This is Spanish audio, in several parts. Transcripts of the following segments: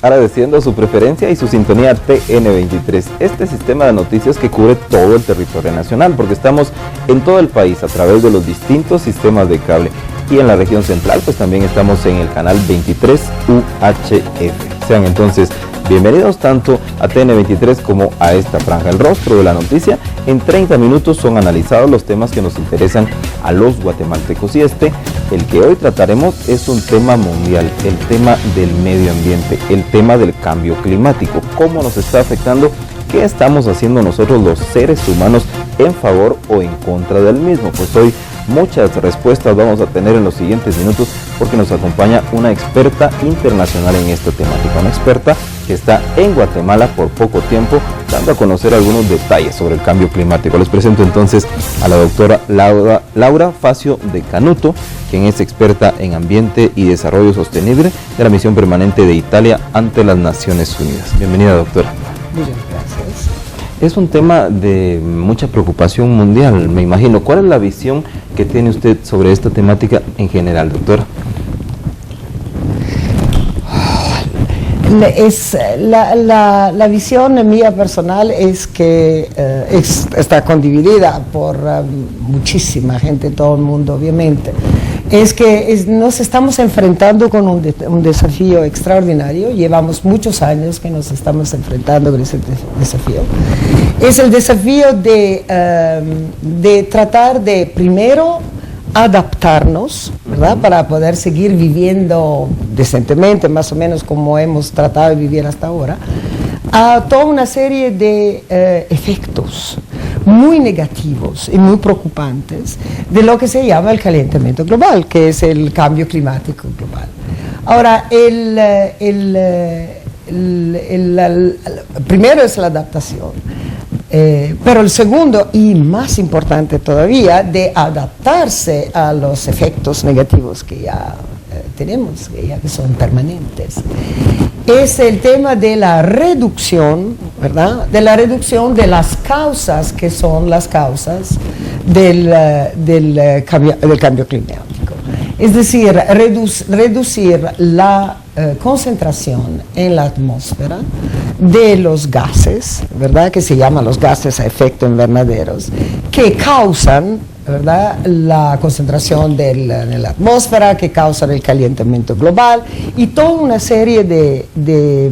agradeciendo su preferencia y su sintonía TN23, este sistema de noticias que cubre todo el territorio nacional, porque estamos en todo el país a través de los distintos sistemas de cable, y en la región central pues también estamos en el canal 23 UHF. Sean entonces bienvenidos tanto a TN23 como a esta franja. El rostro de la noticia. En 30 minutos son analizados los temas que nos interesan a los guatemaltecos, y el que hoy trataremos, es un tema mundial, el tema del medio ambiente, el tema del cambio climático, cómo nos está afectando, qué estamos haciendo nosotros los seres humanos en favor o en contra del mismo. Pues hoy muchas respuestas vamos a tener en los siguientes minutos, porque nos acompaña una experta internacional en esta temática, una experta que está en Guatemala por poco tiempo, dando a conocer algunos detalles sobre el cambio climático. Les presento entonces a la doctora Laura Facio de Canuto, quien es experta en ambiente y desarrollo sostenible de la misión permanente de Italia ante las Naciones Unidas. Bienvenida, doctora. Muchas gracias. Es un tema de mucha preocupación mundial, me imagino. ¿Cuál es la visión que tiene usted sobre esta temática en general, doctora? La visión mía personal es que está condividida por muchísima gente, todo el mundo obviamente. Es que nos estamos enfrentando con un desafío extraordinario. Llevamos muchos años que nos estamos enfrentando con ese desafío. Es el desafío de tratar de primero adaptarnos, ¿verdad?, para poder seguir viviendo decentemente, más o menos como hemos tratado de vivir hasta ahora, a toda una serie de efectos muy negativos y muy preocupantes de lo que se llama el calentamiento global, que es el cambio climático global. Ahora, primero es la adaptación. Pero el segundo, y más importante todavía, de adaptarse a los efectos negativos que ya tenemos, que son permanentes, es el tema de la reducción, ¿verdad?, de la reducción de las causas que son las causas del cambio climático. Es decir, reducir la concentración en la atmósfera de los gases, ¿verdad?, que se llaman los gases a efecto invernaderos, que causan, ¿verdad?, la concentración en la atmósfera, que causan el calentamiento global y toda una serie de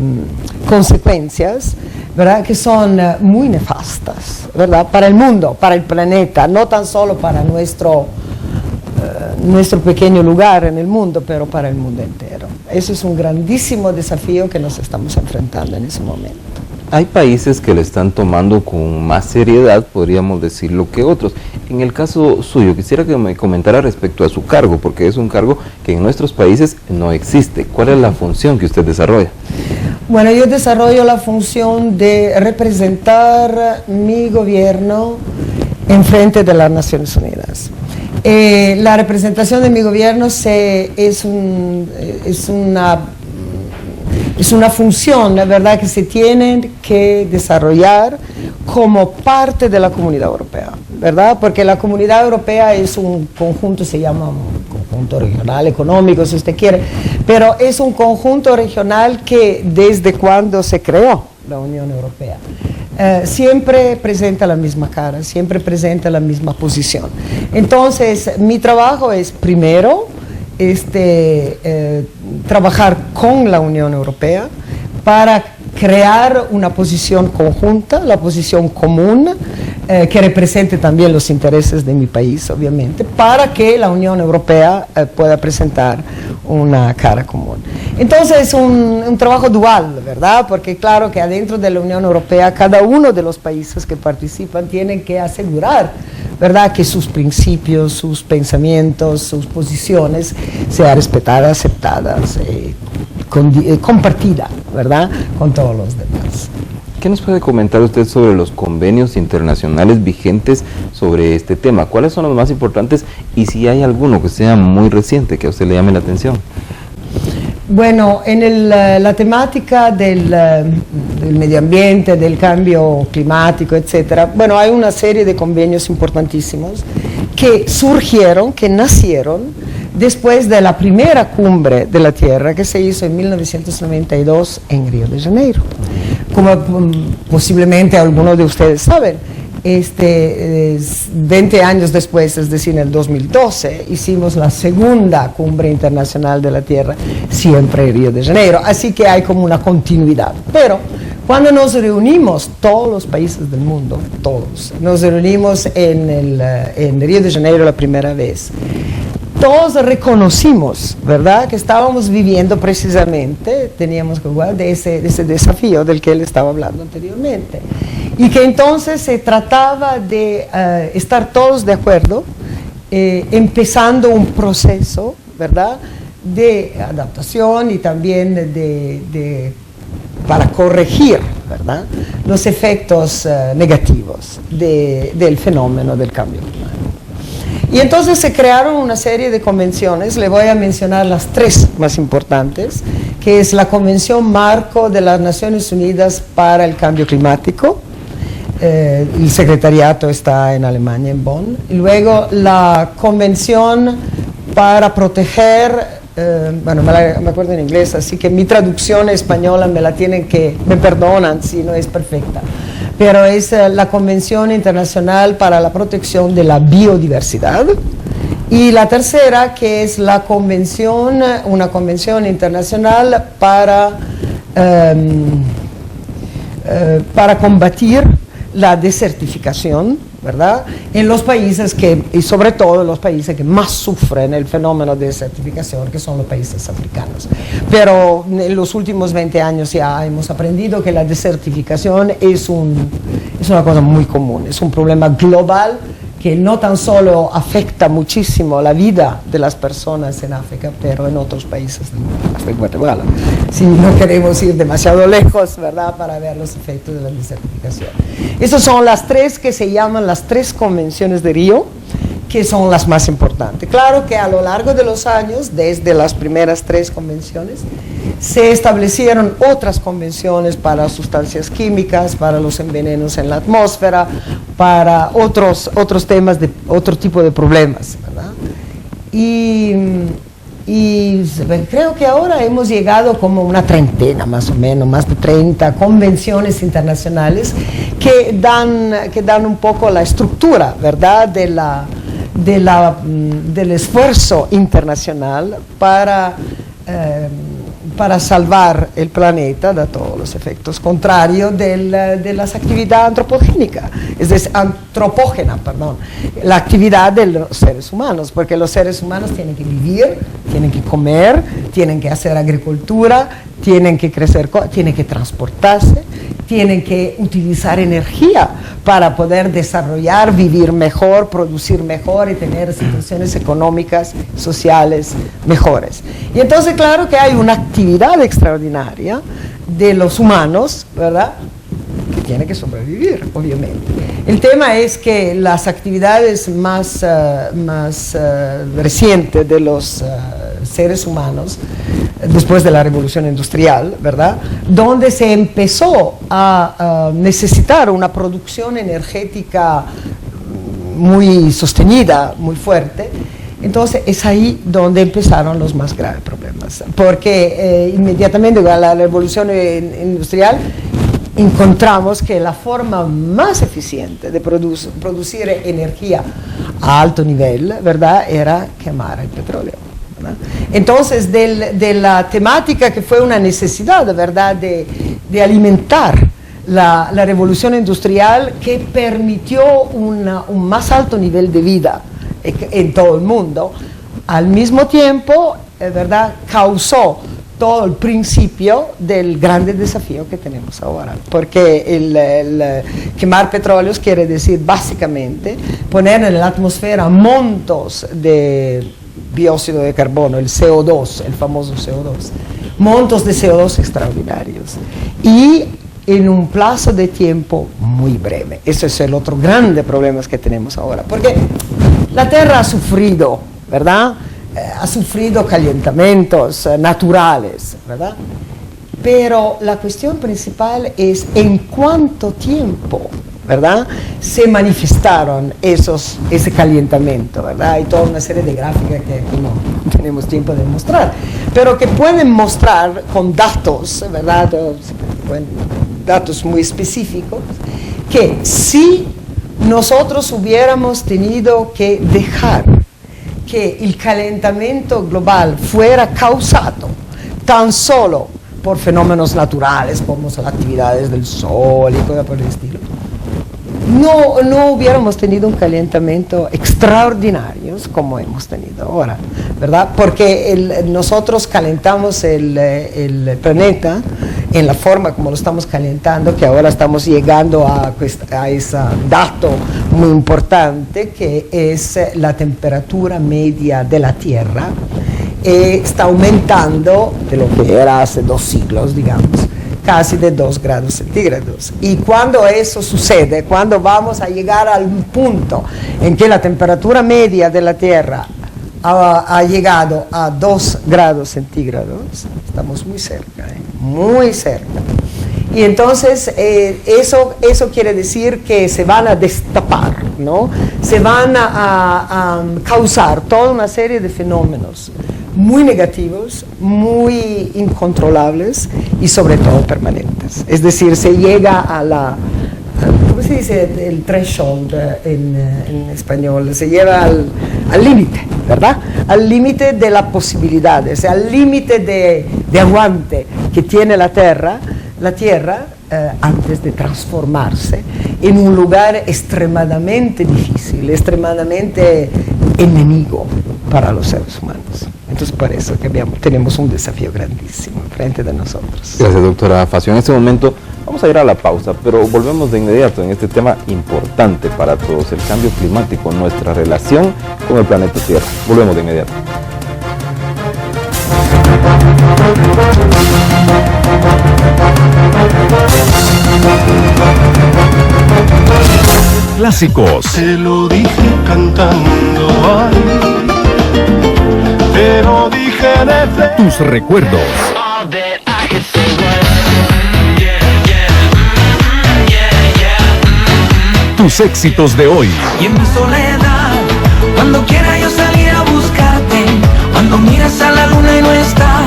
consecuencias, ¿verdad?, que son muy nefastas, ¿verdad?, para el mundo, para el planeta, no tan solo para nuestro pequeño lugar en el mundo, pero para el mundo entero. Eso es un grandísimo desafío que nos estamos enfrentando en ese momento. Hay países que lo están tomando con más seriedad, podríamos decirlo, que otros. En el caso suyo, quisiera que me comentara respecto a su cargo, porque es un cargo que en nuestros países no existe. ¿Cuál es la función que usted desarrolla? Bueno, yo desarrollo la función de representar mi gobierno en frente de las Naciones Unidas. La representación de mi gobierno es una función, la verdad, que se tiene que desarrollar como parte de la Comunidad Europea, ¿verdad? Porque la Comunidad Europea es un conjunto, se llama un conjunto regional económico, si usted quiere, pero es un conjunto regional que desde cuando se creó la Unión Europea siempre presenta la misma cara, siempre presenta la misma posición. Entonces, mi trabajo es primero trabajar con la Unión Europea para crear una posición conjunta, la posición común, que represente también los intereses de mi país, obviamente, para que la Unión Europea pueda presentar una cara común. Entonces es un trabajo dual, ¿verdad? Porque claro que adentro de la Unión Europea cada uno de los países que participan tienen que asegurar, ¿verdad?, que sus principios, sus pensamientos, sus posiciones sean respetadas, aceptadas, compartidas, ¿verdad?, con todos los demás. ¿Qué nos puede comentar usted sobre los convenios internacionales vigentes sobre este tema? ¿Cuáles son los más importantes y si hay alguno que sea muy reciente que a usted le llame la atención? Bueno, en la temática del medio ambiente, del cambio climático, etcétera, bueno, hay una serie de convenios importantísimos que surgieron, que nacieron después de la primera cumbre de la Tierra que se hizo en 1992 en Río de Janeiro. Como posiblemente algunos de ustedes saben, 20 años después, es decir, en el 2012, hicimos la segunda cumbre internacional de la Tierra, siempre en Río de Janeiro, así que hay como una continuidad. Pero cuando nos reunimos, todos los países del mundo, todos, nos reunimos en Río de Janeiro la primera vez, todos reconocimos, ¿verdad?, que estábamos viviendo precisamente, teníamos que jugar de ese desafío del que él estaba hablando anteriormente. Y que entonces se trataba de estar todos de acuerdo, empezando un proceso, ¿verdad?, de adaptación y también para corregir, ¿verdad?, los efectos negativos del fenómeno del cambio climático. Y entonces se crearon una serie de convenciones, le voy a mencionar las 3 más importantes, que es la Convención Marco de las Naciones Unidas para el Cambio Climático. El secretariato está en Alemania, en Bonn. Y luego la Convención para proteger, bueno, me acuerdo en inglés, así que mi traducción española me perdonan si no es perfecta, pero es la Convención Internacional para la Protección de la Biodiversidad. Y la tercera, que es una convención internacional para combatir la desertificación, ¿verdad?, en los países y sobre todo los países que más sufren el fenómeno de desertificación, que son los países africanos. Pero en los últimos 20 años ya hemos aprendido que la desertificación es una cosa muy común, es un problema global que no tan solo afecta muchísimo la vida de las personas en África, pero en otros países del mundo, en Guatemala, si no queremos ir demasiado lejos, ¿verdad?, para ver los efectos de la desertificación. Esas son las 3 que se llaman las 3 convenciones de Río, que son las más importantes. Claro que a lo largo de los años, desde las primeras 3 convenciones, se establecieron otras convenciones para sustancias químicas, para los envenenos en la atmósfera, para otros temas, otro tipo de problemas, ¿verdad? Y creo que ahora hemos llegado como una treintena, más o menos, más de 30 convenciones internacionales que dan un poco la estructura, ¿verdad?, del esfuerzo internacional para salvar el planeta de todos los efectos contrarios de las actividades antropogénicas, es decir, la actividad de los seres humanos, porque los seres humanos tienen que vivir, tienen que comer, tienen que hacer agricultura, tienen que crecer, tienen que transportarse, tienen que utilizar energía para poder desarrollar, vivir mejor, producir mejor y tener situaciones económicas, sociales mejores. Y entonces, claro que hay una actividad extraordinaria de los humanos, ¿verdad?, que tiene que sobrevivir, obviamente. El tema es que las actividades más recientes de los seres humanos, después de la revolución industrial, ¿verdad?, donde se empezó a necesitar una producción energética muy sostenida, muy fuerte. Entonces es ahí donde empezaron los más graves problemas, porque inmediatamente con la revolución industrial encontramos que la forma más eficiente de producir energía a alto nivel, ¿verdad?, era quemar el petróleo, ¿verdad? Entonces, de la temática que fue una necesidad, ¿verdad?, de alimentar la revolución industrial, que permitió un más alto nivel de vida en todo el mundo, al mismo tiempo, ¿verdad?, causó todo el principio del grande desafío que tenemos ahora, porque el quemar petróleos quiere decir básicamente poner en la atmósfera montos de dióxido de carbono, el CO2, el famoso CO2, montos de CO2 extraordinarios, y en un plazo de tiempo muy breve. Ese es el otro grande problema que tenemos ahora, porque la Tierra ha sufrido, ¿verdad?, ha sufrido calentamientos naturales, ¿verdad?, pero la cuestión principal es en cuánto tiempo, ¿verdad?, se manifestaron ese calentamiento, ¿verdad? Hay toda una serie de gráficas que aquí tenemos tiempo de mostrar, pero que pueden mostrar con datos, ¿verdad? Datos muy específicos, que si nosotros hubiéramos tenido que dejar que el calentamiento global fuera causado tan solo por fenómenos naturales como las actividades del sol y cosas por el estilo, no hubiéramos tenido un calentamiento extraordinario como hemos tenido ahora, ¿verdad? Porque nosotros calentamos el planeta en la forma como lo estamos calentando, que ahora estamos llegando a ese dato muy importante, que es la temperatura media de la Tierra. Está aumentando de lo que era hace 2 siglos, digamos, casi de 2 grados centígrados. Y cuando eso sucede, cuando vamos a llegar al punto en que la temperatura media de la Tierra ha llegado a 2 grados centígrados, estamos muy cerca, muy cerca. Y entonces eso quiere decir que se van a destapar, ¿no? Se van a causar toda una serie de fenómenos muy negativos, muy incontrolables y sobre todo permanentes. Es decir, se llega a la, ¿cómo se dice? El threshold en español, se lleva al límite, ¿verdad? Al límite de las posibilidades, al límite de aguante que tiene la Tierra antes de transformarse en un lugar extremadamente difícil, extremadamente enemigo para los seres humanos. Entonces, por eso que tenemos un desafío grandísimo frente de nosotros. Gracias, doctora Facio. En este momento vamos a ir a la pausa, pero volvemos de inmediato en este tema importante para todos, el cambio climático, nuestra relación con el planeta Tierra. Volvemos de inmediato. Clásicos. Te lo dije cantando, ay, te lo dije de frente. Tus recuerdos. Tus éxitos de hoy. Y en mi soledad, cuando quiera yo salir a buscarte, cuando miras a la luna y no está.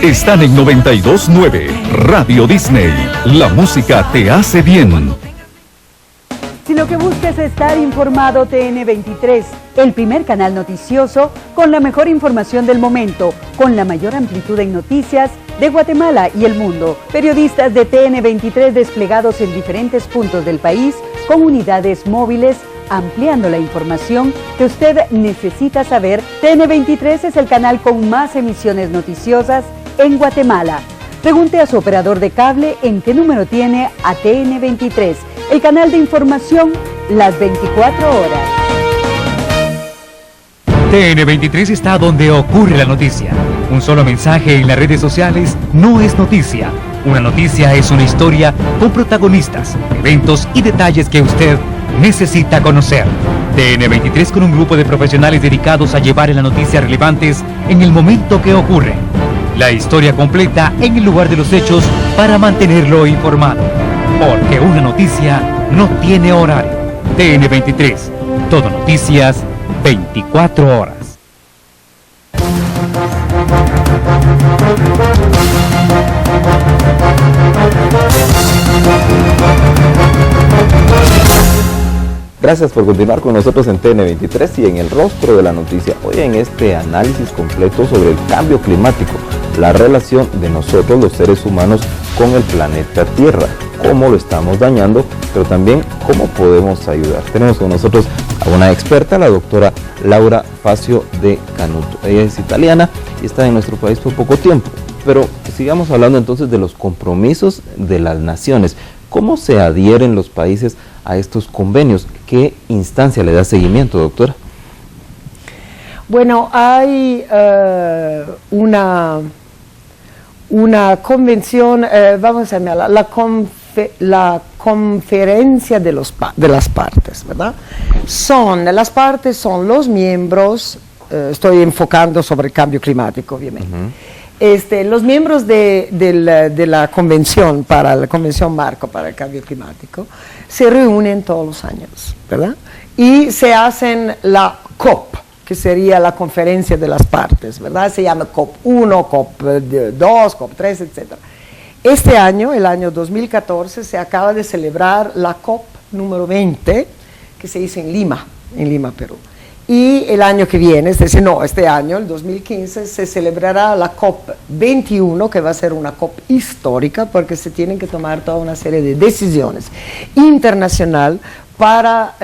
Están en 92.9 Radio Disney. La música te hace bien. Si lo que buscas es estar informado, TN23, el primer canal noticioso con la mejor información del momento, con la mayor amplitud en noticias de Guatemala y el mundo. Periodistas de TN23 desplegados en diferentes puntos del país con unidades móviles, ampliando la información que usted necesita saber. TN23 es el canal con más emisiones noticiosas en Guatemala. Pregunte a su operador de cable en qué número tiene a TN23, el canal de información las 24 horas. TN23 está donde ocurre la noticia. Un solo mensaje en las redes sociales no es noticia. Una noticia es una historia con protagonistas, eventos y detalles que usted necesita conocer. TN23 con un grupo de profesionales dedicados a llevar las noticias relevantes en el momento que ocurre. La historia completa en el lugar de los hechos para mantenerlo informado. Porque una noticia no tiene horario. TN23, todo noticias, 24 horas. Gracias por continuar con nosotros en TN23 y en el rostro de la noticia. Hoy en este análisis completo sobre el cambio climático, la relación de nosotros los seres humanos con el planeta Tierra, cómo lo estamos dañando, pero también cómo podemos ayudar. Tenemos con nosotros a una experta, la doctora Laura Facio de Canuto. Ella es italiana y está en nuestro país por poco tiempo, pero sigamos hablando entonces de los compromisos de las naciones. ¿Cómo se adhieren los países a estos convenios? ¿Qué instancia le da seguimiento, doctora? Bueno, hay una convención, vamos a llamarla la conferencia de las partes, ¿verdad? Las partes son los miembros, estoy enfocando sobre el cambio climático, obviamente. Los miembros de la convención marco para el cambio climático se reúnen todos los años, ¿verdad? Y se hacen la COP, que sería la conferencia de las partes, ¿verdad? Se llama COP1, COP2, COP3, etc. Este año, el año 2014, se acaba de celebrar la COP número 20, que se hizo en Lima, Perú. Y el año que viene, es decir, no, este año, el 2015, se celebrará la COP21, que va a ser una COP histórica, porque se tienen que tomar toda una serie de decisiones internacionales para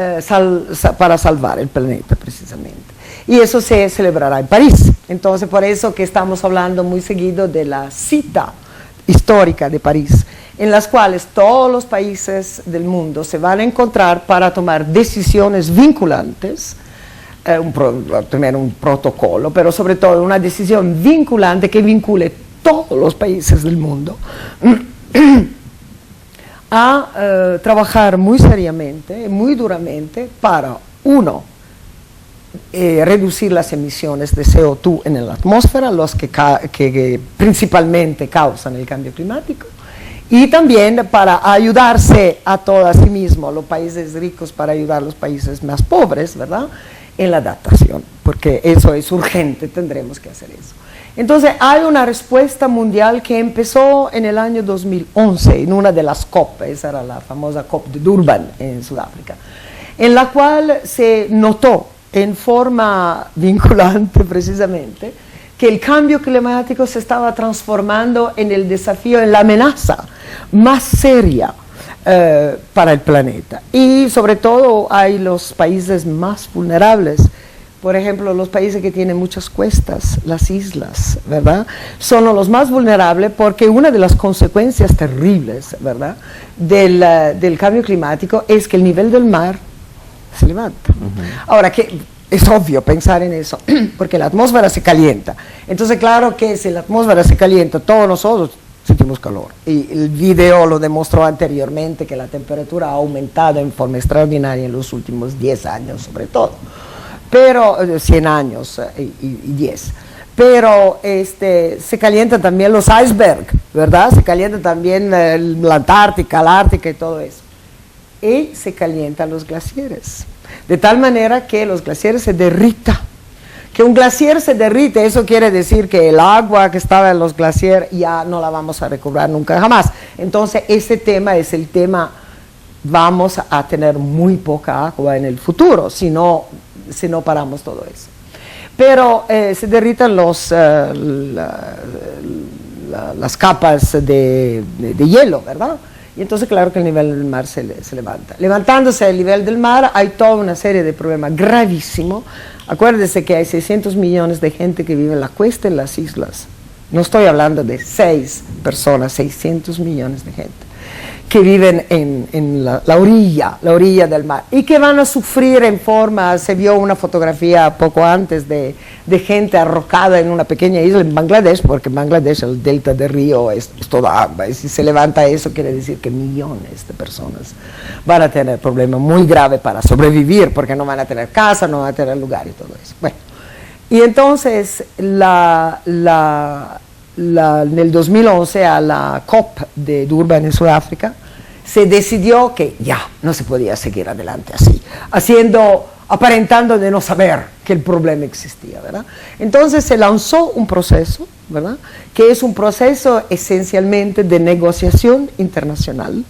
salvar el planeta, precisamente. Y eso se celebrará en París. Entonces, por eso que estamos hablando muy seguido de la cita histórica de París, en las cuales todos los países del mundo se van a encontrar para tomar decisiones vinculantes, tener un protocolo, pero sobre todo una decisión vinculante que vincule todos los países del mundo a trabajar muy seriamente, muy duramente para, uno, reducir las emisiones de CO2 en la atmósfera, los que principalmente causan el cambio climático, y también para ayudarse a todos a sí mismos, los países ricos para ayudar a los países más pobres, ¿verdad?, en la adaptación, porque eso es urgente, tendremos que hacer eso. Entonces hay una respuesta mundial que empezó en el año 2011, en una de las COP, esa era la famosa COP de Durban en Sudáfrica, en la cual se notó en forma vinculante precisamente que el cambio climático se estaba transformando en el desafío, en la amenaza más seria para el planeta. Y sobre todo hay los países más vulnerables, por ejemplo, los países que tienen muchas cuestas, las islas, ¿verdad? Son los más vulnerables porque una de las consecuencias terribles, ¿verdad?, del cambio climático es que el nivel del mar se levanta. Ahora, que es obvio pensar en eso, porque la atmósfera se calienta. Entonces, claro que si la atmósfera se calienta, todos nosotros sentimos calor. Y el video lo demostró anteriormente, que la temperatura ha aumentado en forma extraordinaria en los últimos 10 años, sobre todo. Pero, 100 años y 10. Pero se calientan también los icebergs, ¿verdad? Se calienta también la Antártica, la Ártica y todo eso. Y se calientan los glaciares. De tal manera que los glaciares se derritan. Que un glaciar se derrite, eso quiere decir que el agua que estaba en los glaciares ya no la vamos a recobrar nunca jamás. Entonces ese tema es el tema, vamos a tener muy poca agua en el futuro, si no paramos todo eso. Pero se derritan las capas de hielo, ¿verdad? Y entonces claro que el nivel del mar se levanta. Levantándose el nivel del mar hay toda una serie de problemas gravísimos. Acuérdense que hay 600 millones de gente que vive en la costa, en las islas. No estoy hablando de 6 personas, 600 millones de gente que viven en la orilla del mar y que van a sufrir en forma, se vio una fotografía poco antes de gente arrocada en una pequeña isla en Bangladesh, porque en Bangladesh el delta del río es toda agua, y si se levanta eso quiere decir que millones de personas van a tener problemas muy graves para sobrevivir, porque no van a tener casa, no van a tener lugar y todo eso. Bueno, y entonces en el 2011 a la COP de Durban en Sudáfrica se decidió que ya no se podía seguir adelante así, aparentando de no saber que el problema existía, ¿verdad? Entonces se lanzó un proceso, ¿verdad?, que es un proceso esencialmente de negociación internacional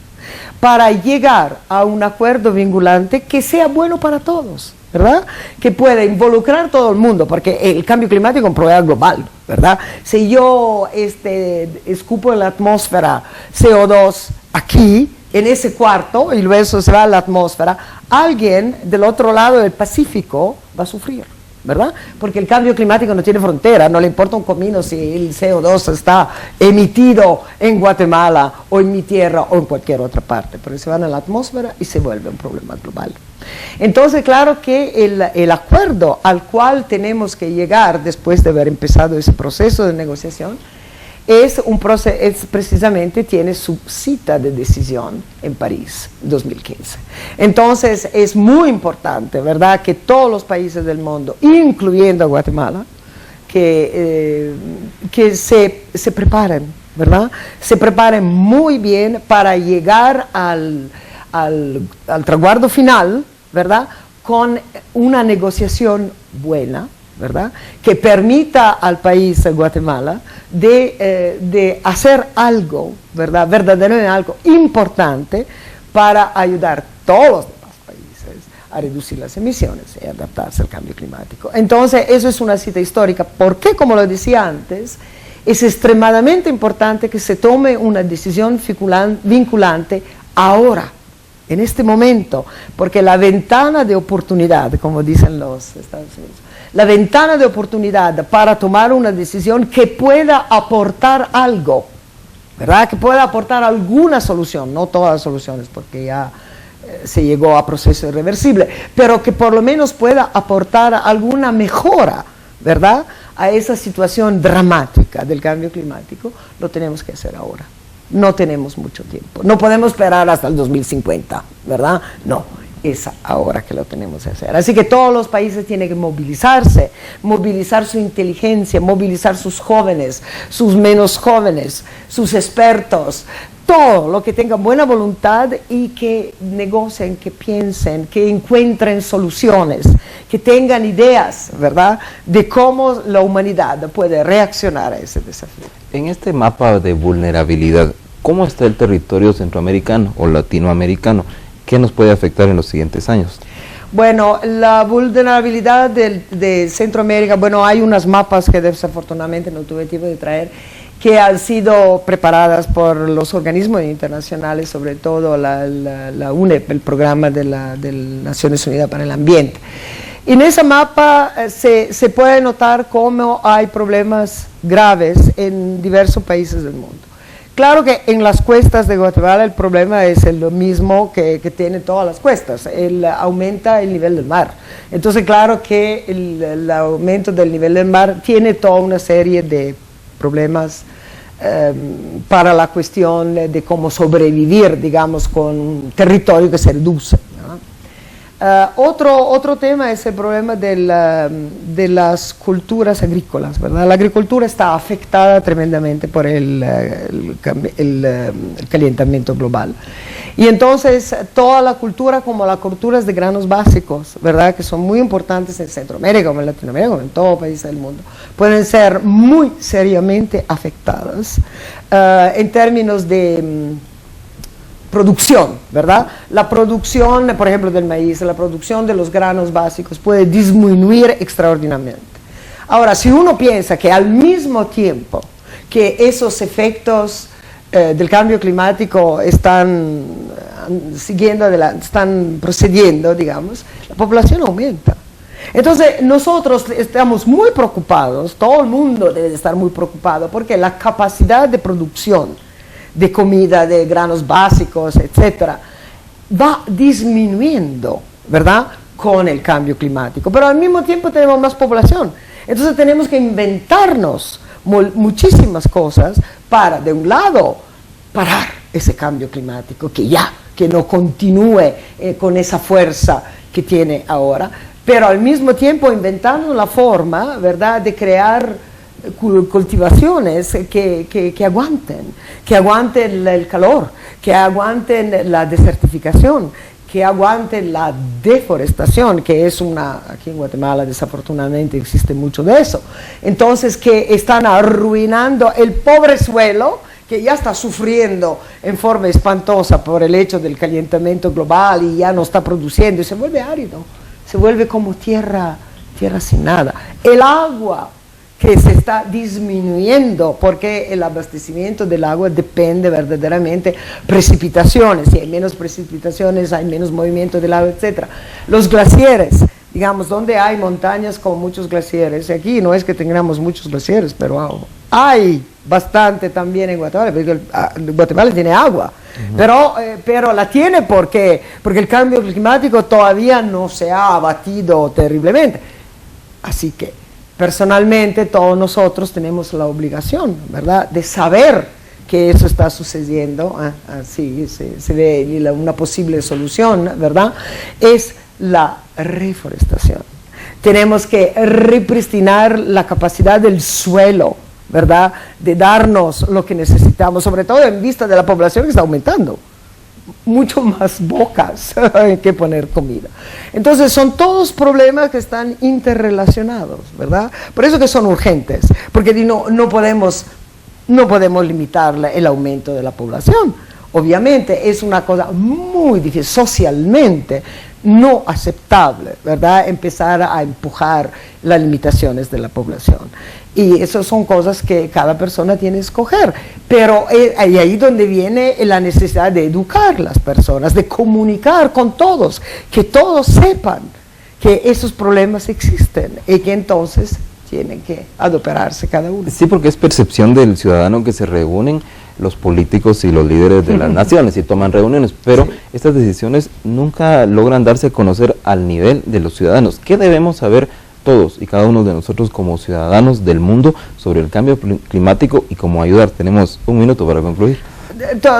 para llegar a un acuerdo vinculante que sea bueno para todos, ¿verdad?, que pueda involucrar a todo el mundo, porque el cambio climático es un problema global, ¿verdad? Si yo escupo en la atmósfera CO2 aquí, en ese cuarto, y luego se va a la atmósfera, alguien del otro lado del Pacífico va a sufrir, ¿verdad? Porque el cambio climático no tiene frontera, no le importa un comino si el CO2 está emitido en Guatemala o en mi tierra o en cualquier otra parte, pero se van a la atmósfera y se vuelve un problema global. Entonces, claro que el acuerdo al cual tenemos que llegar después de haber empezado ese proceso de negociación precisamente tiene su cita de decisión en París 2015. Entonces es muy importante, ¿verdad?, que todos los países del mundo, incluyendo Guatemala, que se preparen, ¿verdad?, se preparen muy bien para llegar al traguardo final, ¿verdad?, con una negociación buena, ¿verdad?, que permita al país Guatemala de hacer algo, ¿verdad?, verdaderamente algo importante para ayudar a todos los demás países a reducir las emisiones y adaptarse al cambio climático. Entonces, eso es una cita histórica, porque, como lo decía antes, es extremadamente importante que se tome una decisión vinculante ahora, en este momento, porque la ventana de oportunidad, como dicen los Estados Unidos, la ventana de oportunidad para tomar una decisión que pueda aportar algo, ¿verdad?, que pueda aportar alguna solución, no todas las soluciones, porque ya se llegó a proceso irreversible, pero que por lo menos pueda aportar alguna mejora, ¿verdad?, a esa situación dramática del cambio climático, lo tenemos que hacer ahora. No tenemos mucho tiempo, no podemos esperar hasta el 2050, ¿verdad? No, es ahora que lo tenemos que hacer. Así que todos los países tienen que movilizarse, movilizar su inteligencia, movilizar sus jóvenes, sus menos jóvenes, sus expertos, todo lo que tenga buena voluntad y que negocien, que piensen, que encuentren soluciones, que tengan ideas, ¿verdad?, de cómo la humanidad puede reaccionar a ese desafío. En este mapa de vulnerabilidad, ¿cómo está el territorio centroamericano o latinoamericano? ¿Qué nos puede afectar en los siguientes años? Bueno, la vulnerabilidad de Centroamérica, bueno, hay unos mapas que desafortunadamente no tuve tiempo de traer, que han sido preparadas por los organismos internacionales, sobre todo la UNEP, el programa de las Naciones Unidas para el Ambiente. En ese mapa se puede notar cómo hay problemas graves en diversos países del mundo. Claro que en las cuestas de Guatemala el problema es lo mismo que tiene todas las cuestas, aumenta el nivel del mar. Entonces claro que el aumento del nivel del mar tiene toda una serie de problemas para la cuestión de cómo sobrevivir, digamos, con un territorio que se reduce, ¿no? Otro tema es el problema de las culturas agrícolas, ¿verdad? La agricultura está afectada tremendamente por el calentamiento global. Y entonces toda la cultura, como las culturas de granos básicos, ¿verdad?, que son muy importantes en Centroamérica, como en Latinoamérica, como en todo país del mundo, pueden ser muy seriamente afectadas en términos de producción, ¿verdad? La producción, por ejemplo, del maíz, la producción de los granos básicos puede disminuir extraordinariamente. Ahora, si uno piensa que al mismo tiempo que esos efectos del cambio climático están procediendo, digamos, la población aumenta. Entonces, nosotros estamos muy preocupados, todo el mundo debe estar muy preocupado, porque la capacidad de producción de comida, de granos básicos, etcétera, va disminuyendo, ¿verdad?, con el cambio climático. Pero al mismo tiempo tenemos más población. Entonces tenemos que inventarnos muchísimas cosas para, de un lado, parar ese cambio climático, que no continúe con esa fuerza que tiene ahora, pero al mismo tiempo inventarnos la forma, ¿verdad?, de crear cultivaciones que aguanten el calor, que aguanten la desertificación, que aguanten la deforestación, que es aquí en Guatemala desafortunadamente existe mucho de eso. Entonces, que están arruinando el pobre suelo, que ya está sufriendo en forma espantosa por el hecho del calentamiento global y ya no está produciendo, y se vuelve árido, se vuelve como tierra sin nada. El agua que se está disminuyendo, porque el abastecimiento del agua depende verdaderamente de precipitaciones. Si hay menos precipitaciones, hay menos movimiento del agua, etc. Los glaciares, digamos, donde hay montañas con muchos glaciares, aquí no es que tengamos muchos glaciares, pero hay bastante también en Guatemala, porque Guatemala tiene agua, pero la tiene porque el cambio climático todavía no se ha abatido terriblemente. Así que personalmente todos nosotros tenemos la obligación, ¿verdad?, de saber que eso está sucediendo. Así se ve una posible solución, ¿verdad?, es la reforestación. Tenemos que repristinar la capacidad del suelo, ¿verdad?, de darnos lo que necesitamos, sobre todo en vista de la población que está aumentando, mucho más bocas que poner comida. Entonces son todos problemas que están interrelacionados, ¿verdad? Por eso que son urgentes, porque no podemos limitar el aumento de la población. Obviamente es una cosa muy difícil, socialmente no aceptable, ¿verdad? Empezar a empujar las limitaciones de la población. Y esas son cosas que cada persona tiene que escoger. Pero ahí donde viene la necesidad de educar a las personas, de comunicar con todos, que todos sepan que esos problemas existen y que entonces tienen que adoperarse cada uno. Sí, porque es percepción del ciudadano que se reúnen los políticos y los líderes de las naciones y toman reuniones, pero sí, estas decisiones nunca logran darse a conocer al nivel de los ciudadanos. ¿Qué debemos saber todos y cada uno de nosotros como ciudadanos del mundo sobre el cambio climático y cómo ayudar? Tenemos un minuto para concluir.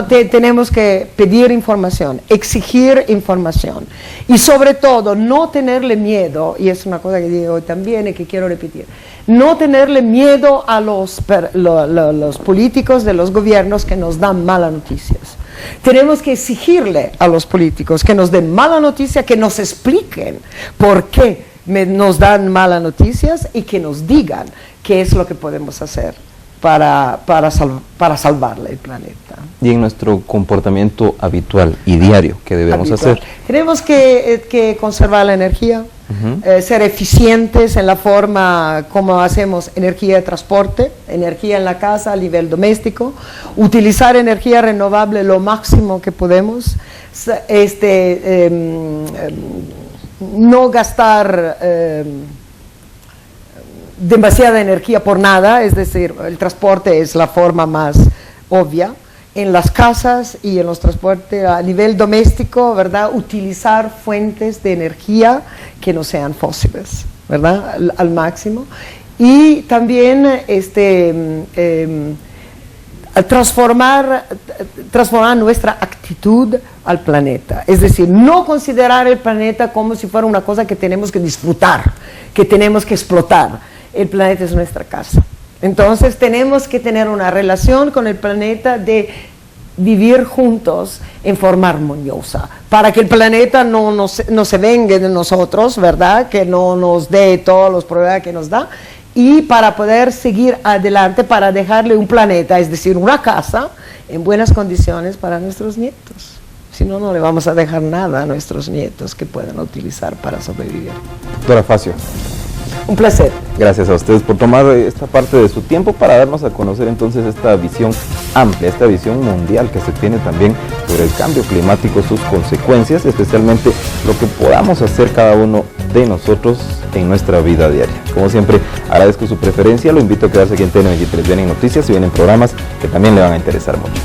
Tenemos que pedir información, exigir información y sobre todo no tenerle miedo, y es una cosa que digo hoy también y que quiero repetir, no tenerle miedo a los políticos de los gobiernos que nos dan malas noticias. Tenemos que exigirle a los políticos que nos den malas noticias, que nos expliquen por qué nos dan malas noticias y que nos digan qué es lo que podemos hacer para salvarle el planeta. Y en nuestro comportamiento habitual y diario, ¿qué debemos hacer? Tenemos que conservar la energía, ser eficientes en la forma como hacemos energía de transporte, energía en la casa a nivel doméstico, utilizar energía renovable lo máximo que podemos, no gastar demasiada energía por nada, es decir, el transporte es la forma más obvia. En las casas y en los transportes a nivel doméstico, ¿verdad? Utilizar fuentes de energía que no sean fósiles, ¿verdad? Al máximo. Y también transformar nuestra actitud al planeta, es decir, no considerar el planeta como si fuera una cosa que tenemos que disfrutar, que tenemos que explotar. El planeta es nuestra casa. Entonces tenemos que tener una relación con el planeta de vivir juntos en forma armoniosa, para que el planeta no se vengue de nosotros, ¿verdad? Que no nos dé todos los problemas que nos da, y para poder seguir adelante, para dejarle un planeta, es decir, una casa, en buenas condiciones para nuestros nietos. Si no, no le vamos a dejar nada a nuestros nietos que puedan utilizar para sobrevivir. Doctora Facio. Un placer. Gracias a ustedes por tomar esta parte de su tiempo para darnos a conocer entonces esta visión amplia, esta visión mundial que se tiene también sobre el cambio climático, sus consecuencias, especialmente lo que podamos hacer cada uno de nosotros en nuestra vida diaria. Como siempre, agradezco su preferencia, lo invito a quedarse aquí en TN23, vienen noticias y vienen programas que también le van a interesar mucho.